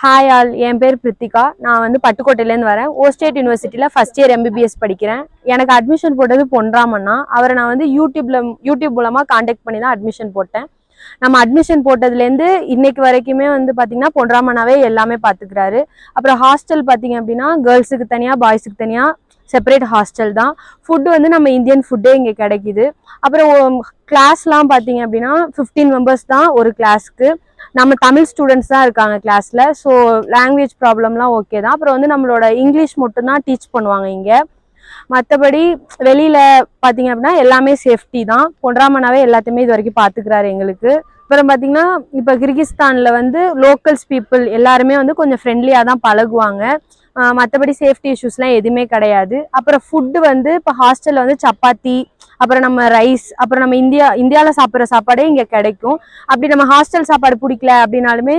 Hi all, என் பேர் பிரித்திகா. நான் வந்து பட்டுக்கோட்டையிலேருந்து வரேன். ஓ ஸ்டேட் யூனிவர்சிட்டியில் ஃபஸ்ட் இயர் எம்பிபிஎஸ் படிக்கிறேன். எனக்கு அட்மிஷன் போட்டது பொன்ராமண்ணா. அவரை நான் வந்து யூடியூப் மூலமாக காண்டாக்ட் பண்ணி தான் அட்மிஷன் போட்டேன். நம்ம அட்மிஷன் போட்டதுலேருந்து இன்னைக்கு வரைக்குமே வந்து பார்த்தீங்கன்னா பொன்ராமண்ணாவே எல்லாமே பார்த்துக்கிறாரு. அப்புறம் ஹாஸ்டல் பார்த்தீங்க அப்படின்னா கேர்ள்ஸுக்கு தனியாக பாய்ஸுக்கு தனியாக செப்பரேட் ஹாஸ்டல் தான். ஃபுட்டு வந்து நம்ம இந்தியன் ஃபுட்டே இங்கே கிடைக்குது. அப்புறம் கிளாஸ்லாம் பார்த்தீங்க அப்படின்னா 15 மெம்பர்ஸ் தான் ஒரு கிளாஸ்க்கு. நம்ம தமிழ் ஸ்டூடெண்ட்ஸ் தான் இருக்காங்க கிளாஸில். ஸோ லாங்குவேஜ் ப்ராப்ளம்லாம் ஓகே தான். அப்புறம் வந்து நம்மளோட இங்கிலீஷ் மட்டும்தான் டீச் பண்ணுவாங்க இங்கே. மற்றபடி வெளியில் பார்த்தீங்க அப்படின்னா எல்லாமே சேஃப்டி தான். பொன்ராமண்ணாவே எல்லாத்தையுமே இது வரைக்கும் பார்த்துக்கிறாரு எங்களுக்கு. அப்புறம் பார்த்தீங்கன்னா இப்போ கிர்கிஸ்தானில் வந்து லோக்கல்ஸ் பீப்புள் எல்லாருமே வந்து கொஞ்சம் ஃப்ரெண்ட்லியாக தான் பழகுவாங்க. மற்றபடி சேஃப்டி இஷ்யூஸ்லாம் எதுவுமே கிடையாது. அப்புறம் ஃபுட்டு வந்து இப்போ ஹாஸ்டலில் வந்து சப்பாத்தி, அப்புறம் நம்ம ரைஸ், அப்புறம் நம்ம இந்தியாவில் சாப்பிட்ற சாப்பாடே இங்கே கிடைக்கும். அப்படி நம்ம ஹாஸ்டல் சாப்பாடு பிடிக்கல அப்படின்னாலுமே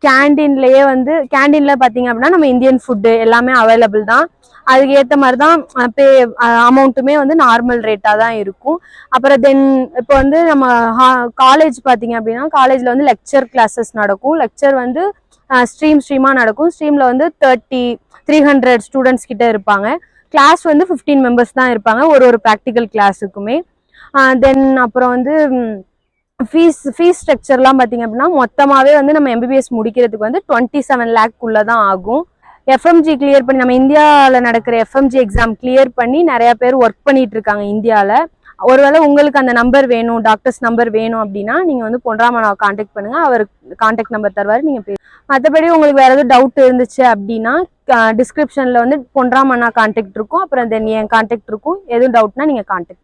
கேண்டீன்ல பார்த்தீங்க அப்படின்னா நம்ம இந்தியன் ஃபுட்டு எல்லாமே அவைலபிள் தான். அதுக்கு ஏற்ற மாதிரி தான் அமௌண்ட்டுமே வந்து நார்மல் ரேட்டாக தான் இருக்கும். அப்புறம் தென் இப்போ வந்து நம்ம காலேஜ் பார்த்தீங்க அப்படின்னா காலேஜில் வந்து லெக்சர் கிளாஸஸ் நடக்கும். லெக்சர் வந்து ஸ்ட்ரீமாக நடக்கும். ஸ்ட்ரீமில் வந்து 300 ஸ்டூடெண்ட்ஸ் கிட்ட இருப்பாங்க. கிளாஸ் வந்து 15 மெம்பர்ஸ் தான் இருப்பாங்க ஒரு ப்ராக்டிக்கல் கிளாஸுக்குமே. தென் அப்புறம் வந்து ஃபீஸ் ஸ்ட்ரக்சர்லாம் பார்த்தீங்க அப்படின்னா மொத்தமாகவே வந்து நம்ம எம்பிபிஎஸ் முடிக்கிறதுக்கு வந்து 27 லேக்குள்ளே தான் ஆகும். எஃப்எம்ஜி கிளியர் பண்ணி நம்ம இந்தியாவில் நடக்கிற எஃப்எம்ஜி எக்ஸாம் கிளியர் பண்ணி நிறையா பேர் ஒர்க் பண்ணிட்டு இருக்காங்க இந்தியாவில். ஒருவேளை உங்களுக்கு அந்த நம்பர் வேணும், டாக்டர்ஸ் நம்பர் வேணும் அப்படின்னா நீங்கள் வந்து பொன்ராமண்ணாவை காண்டாக்ட் பண்ணுங்கள். அவர் காண்டாக்ட் நம்பர் தருவார், நீங்கள் மற்றபடி உங்களுக்கு வேறு எதுவும் டவுட் இருந்துச்சு அப்படின்னா டிஸ்கிரிப்ஷனில் வந்து பொன்ராமண்ணா காண்டாக்ட் இருக்கும். அப்புறம் தென் என் காண்டாக்ட் இருக்கும். எதுவும் டவுட்னா நீங்கள் காண்டாக்ட்